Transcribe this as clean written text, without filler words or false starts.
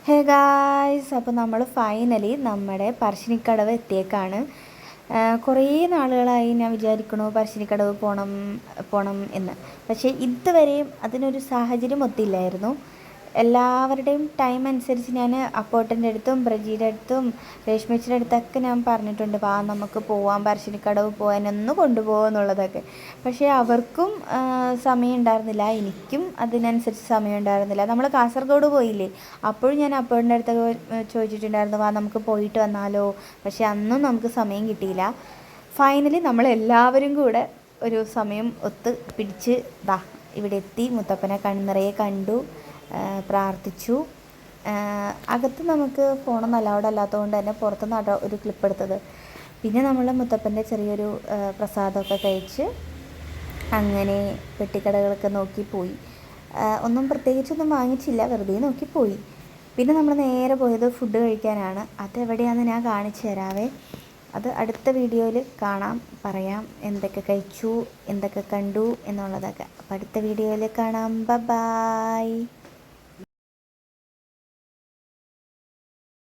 Hey guys, അപ്പോൾ നമ്മൾ finally നമ്മുടെ പറശ്ശിനിക്കടവ് എത്തിയേക്കാണ്. കുറേ നാളുകളായി ഞാൻ വിചാരിക്കണു പറശ്ശിനിക്കടവ് പോകണം പോകണം എന്ന്. പക്ഷേ ഇതുവരെയും അതിനൊരു സാഹചര്യം ഒത്തില്ലായിരുന്നു. എല്ലാവരുടെയും ടൈം അനുസരിച്ച് ഞാൻ അപ്പോട്ടൻ്റെ അടുത്തും ബ്രജിയുടെ അടുത്തും രേഷ്മച്ചിയുടെ അടുത്തൊക്കെ ഞാൻ പറഞ്ഞിട്ടുണ്ട്, വാ നമുക്ക് പോവാം, പറശ്ശിനിക്കടവ് പോകാനൊന്ന് കൊണ്ടുപോകുമെന്നുള്ളതൊക്കെ. പക്ഷേ അവർക്കും സമയം ഉണ്ടായിരുന്നില്ല, എനിക്കും അതിനനുസരിച്ച് സമയം ഉണ്ടായിരുന്നില്ല. നമ്മൾ കാസർഗോഡ് പോയില്ലേ, അപ്പോഴും ഞാൻ അപ്പോട്ടൻ്റെ അടുത്തൊക്കെ ചോദിച്ചിട്ടുണ്ടായിരുന്നു, വാ നമുക്ക് പോയിട്ട് വന്നാലോ. പക്ഷേ അന്നും നമുക്ക് സമയം കിട്ടിയില്ല. ഫൈനലി നമ്മളെല്ലാവരും കൂടെ ഒരു സമയം ഒത്ത് പിടിച്ച് ഇവിടെ എത്തി. മുത്തപ്പനെ കണ്ണിറയെ കണ്ടു, പ്രാർത്ഥിച്ചു. അകത്ത് നമുക്ക് ഫോണൊന്നും അലൗഡ് അല്ലാത്തതുകൊണ്ട് തന്നെ പുറത്തുനിന്ന് ഒരു ക്ലിപ്പ് എടുത്തത്. പിന്നെ നമ്മൾ മുത്തപ്പൻ്റെ ചെറിയൊരു പ്രസാദമൊക്കെ കഴിച്ച് അങ്ങനെ പെട്ടിക്കടകളൊക്കെ നോക്കി പോയി. ഒന്നും പ്രത്യേകിച്ചൊന്നും വാങ്ങിച്ചില്ല, വെറുതെ നോക്കി പോയി. പിന്നെ നമ്മൾ നേരെ പോയത് ഫുഡ് കഴിക്കാനാണ്. അതെവിടെയാണെന്ന് ഞാൻ കാണിച്ചു തരാവേ. അത് അടുത്ത വീഡിയോയിൽ പറയാം എന്തൊക്കെ കഴിച്ചു, എന്തൊക്കെ കണ്ടു എന്നുള്ളതൊക്കെ. അപ്പോൾ അടുത്ത വീഡിയോയിൽ കാണാം. ബൈ.